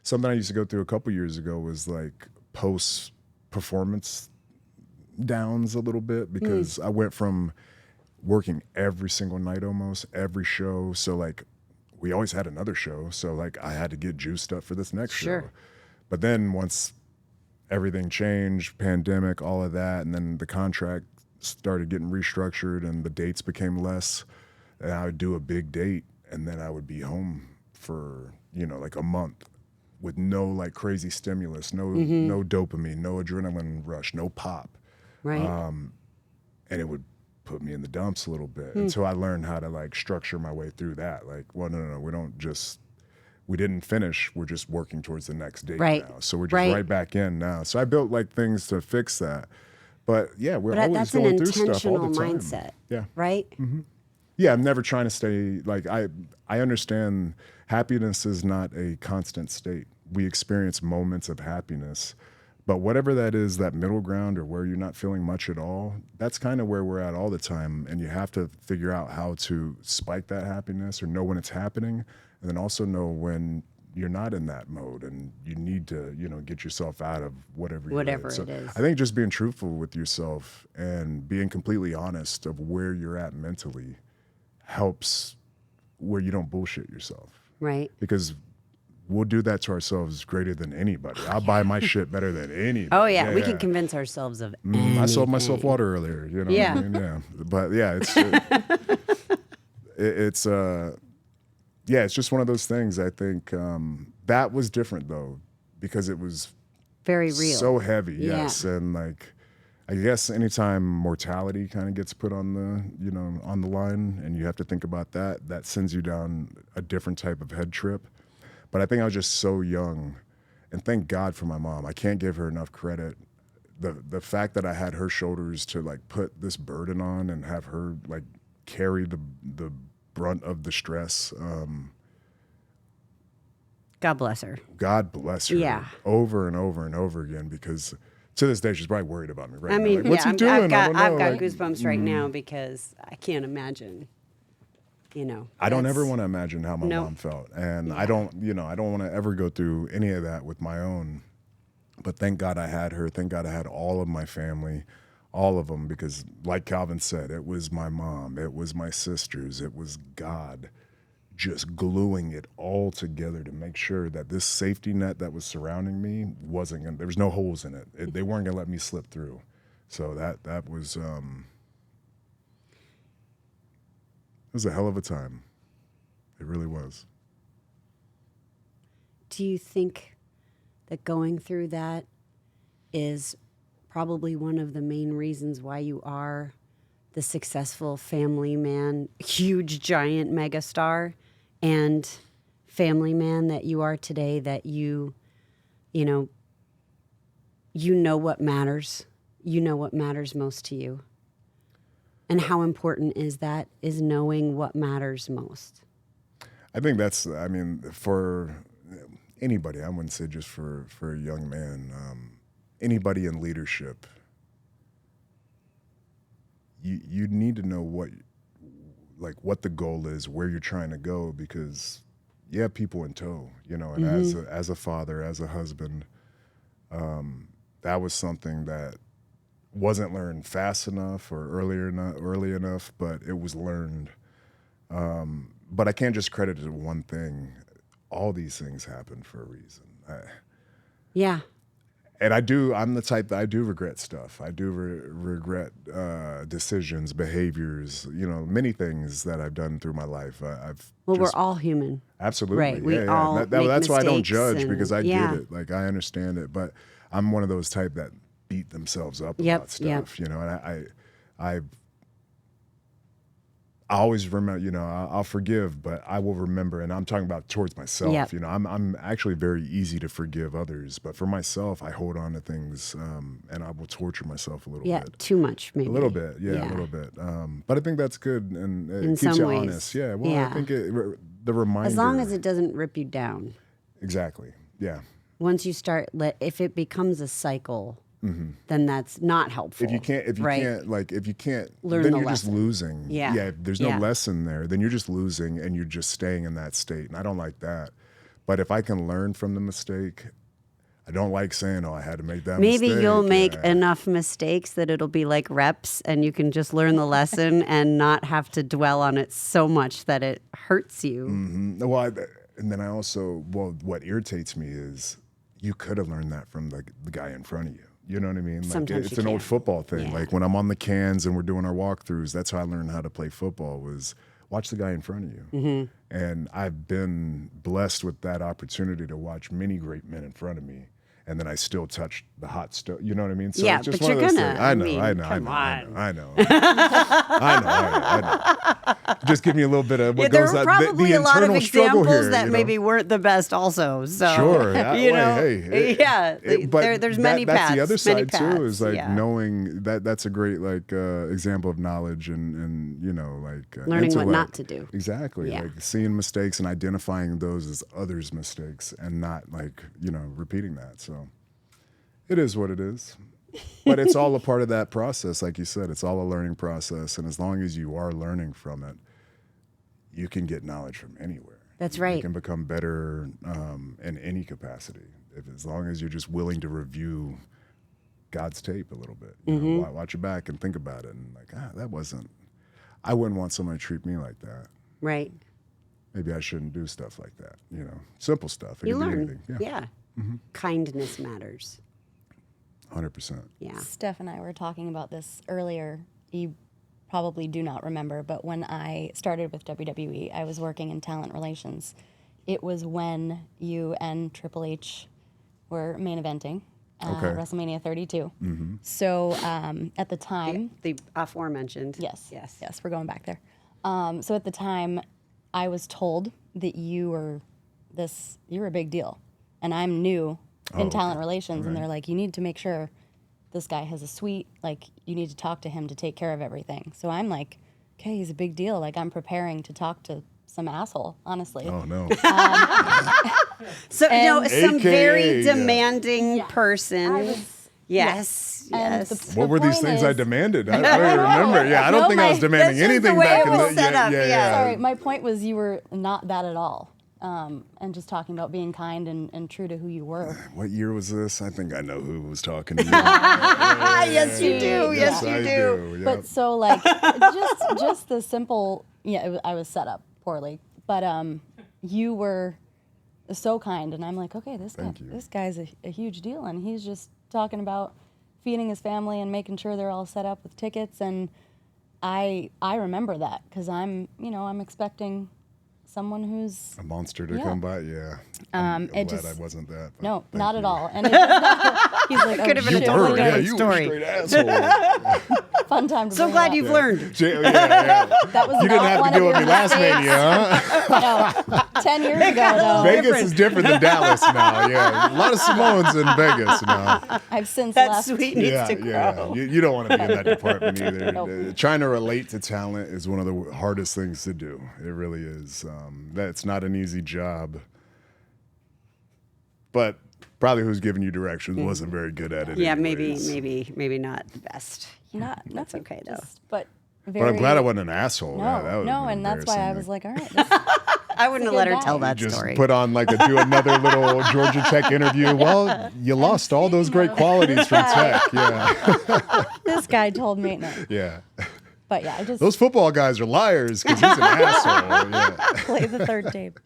something I used to go through a couple years ago was like post performance downs a little bit because I went from working every single night, almost every show. So like we always had another show. So like I had to get juiced up for this next show. But then once everything changed, pandemic, all of that, and then the contract started getting restructured and the dates became less, and I would do a big date and then I would be home for, you know, like a month with no like crazy stimulus, no dopamine, no adrenaline rush, no pop. Right. And it would put me in the dumps a little bit. And so I learned how to like structure my way through that. Like, well, no, we didn't finish. We're just working towards the next date now. So we're just right back in now. So I built like things to fix that. But yeah, we're always going through stuff all the time. That's an intentional mindset. Yeah. Right? Mm-hmm. Yeah, I'm never trying to stay, like, I understand happiness is not a constant state. We experience moments of happiness. But whatever that is, that middle ground or where you're not feeling much at all, that's kind of where we're at all the time. And you have to figure out how to spike that happiness or know when it's happening, and then also know when you're not in that mode and you need to, you know, get yourself out of whatever it is. I think just being truthful with yourself and being completely honest of where you're at mentally helps where you don't bullshit yourself. Right. Because we'll do that to ourselves greater than anybody. I'll buy my shit better than anybody. Oh, yeah. We can convince ourselves of anything. I sold myself water earlier, you know. Yeah. I mean, yeah. But yeah, it's just one of those things. I think that was different though, because it was very real, so heavy. Yes, and like I guess anytime mortality kind of gets put on the line, and you have to think about that sends you down a different type of head trip. But I think I was just so young, and thank God for my mom. I can't give her enough credit. The fact that I had her shoulders to like put this burden on and have her like carry the brunt of the stress. God bless her. God bless her. Yeah. Over and over and over again, because to this day she's probably worried about me right now. I mean, like, what's he doing? I've got like, goosebumps right now because I can't imagine. You know, I don't ever want to imagine how my mom felt, and I don't want to ever go through any of that with my own. But thank God I had her. Thank God I had all of my family, all of them, because like Calvin said, it was my mom, it was my sisters, it was God just gluing it all together to make sure that this safety net that was surrounding me there was no holes in it. They weren't gonna let me slip through. So that was it was a hell of a time. It really was. Do you think that going through that is probably one of the main reasons why you are the successful family man, huge, giant megastar, and family man that you are today, that you know what matters. You know what matters most to you. And how important is knowing what matters most? I think for anybody, I wouldn't say just for a young man, anybody in leadership, you need to know what the goal is, where you're trying to go, because you have people in tow, you know, and as a father, as a husband, that was something that wasn't learned fast enough or early enough, but it was learned. But I can't just credit it to one thing. All these things happen for a reason. Yeah. And I'm the type that I do regret stuff. I do regret decisions, behaviors, you know, many things that I've done through my life. We're all human. Absolutely. Right. We all make that's why I don't judge, and, because I get it. Like, I understand it. But I'm one of those type that beat themselves up about stuff, you know, and I always remember, you know, I'll forgive, but I will remember, and I'm talking about towards myself. You know, I'm actually very easy to forgive others, but for myself, I hold on to things, and I will torture myself a little bit. Yeah, too much, maybe. A little bit, a little bit. But I think that's good, and it keeps you honest. Yeah, well, I think the reminder. As long as it doesn't rip you down. Exactly, yeah. Once you start, if it becomes a cycle, then that's not helpful. If you can't learn then the you're lesson. just losing. Yeah. If there's no lesson there, then you're just losing, and you're just staying in that state. And I don't like that. But if I can learn from the mistake, I don't like saying, "Oh, I had to make that Maybe mistake." you'll make enough mistakes that it'll be like reps and you can just learn the lesson and not have to dwell on it so much that it hurts you. Well, and then I also, what irritates me is you could have learned that from the guy in front of you. You know what I mean? Like Sometimes it's you an old can. football thing. Yeah. Like when I'm on the cans and we're doing our walkthroughs, that's how I learned how to play football was watch the guy in front of you. Mm-hmm. And I've been blessed with that opportunity to watch many great men in front of me. And then I still touch the hot stove. You know what I mean? So Yeah, it's just but one you're of those gonna. things. I know. Just give me a little bit of what There goes were on. probably The a lot of internal struggle examples here, that you know? maybe weren't the best also. So, Sure. there's many that's paths. the other many side too, is paths, like yeah. knowing that's a great example of knowledge and Learning what intellect. not to do. Exactly. Yeah. Like seeing mistakes and identifying those as others' mistakes and not repeating that. So it is what it is. But it's all a part of that process. Like you said, it's all a learning process. And as long as you are learning from it, you can get knowledge from anywhere. That's right. You can become better in any capacity, as long as you're just willing to review God's tape a little bit. You know, watch your back and think about it. And I wouldn't want somebody to treat me like that. Right. Maybe I shouldn't do stuff like that. Simple stuff. It You could be learn. anything. Yeah. Kindness matters. 100%. Yeah. Steph and I were talking about this earlier. You probably do not remember, but when I started with WWE, I was working in talent relations. It was when you and Triple H were main eventing WrestleMania 32. So at the time... The aforementioned. Yes, Yes. we're going back there. So at the time, I was told that you were a big deal. And I'm new in talent relations, and they're like, you need to make sure this guy has a suite. Like, you need to talk to him to take care of everything. So I'm like, okay, he's a big deal. Like, I'm preparing to talk to some asshole, honestly. Oh, no. So, some AKA, very yeah. demanding person. Yes. And Yes. the What were these point things is- I demanded? I don't even remember. Yeah, I don't No, think I was demanding that's just anything the way back it in was the set up, yeah. Sorry, my point was you were not that at all. And just talking about being kind and true to who you were. What year was this? I think I know who was talking to me. Yes, you do. Yes, you I do. Yep. But so like just the simple, I was set up poorly, but you were so kind, and I'm like, okay, this guy's a huge deal, and he's just talking about feeding his family and making sure they're all set up with tickets, and I remember that because I'm expecting someone who's A monster to come by, yeah. I'm it glad just- I wasn't that. but no, thank not you. at all. And it does not, he's like, Could have been a shit, totally what a different you story. were a straight asshole. fun time to So bring glad it you've up. learned. Yeah. That was You didn't not have one to of deal with your me last mistakes. Mania, huh? No, 10 years ago, though. Vegas is different than Dallas now, yeah. A lot of Samoans in Vegas now. I've since That left. suite needs Yeah, to grow. yeah. You don't want to be in that department either. Nope. Trying to relate to talent is one of the hardest things to do. It really is. That's not an easy job. But probably who's giving you directions wasn't very good at it. Yeah, anyways. maybe not the best. That's Nothing, okay though. But But I'm glad I wasn't an asshole. No, Yeah, that would've no, been and that's why I embarrassing. was like, all right, I wouldn't have a let good her tell guy. that Just story. put on do another little Georgia Tech interview. Well, you lost all those great qualities from Tech. Yeah, this guy told me no. yeah. But yeah, I just Those football guys are liars because he's an asshole. Yeah. play the third tape.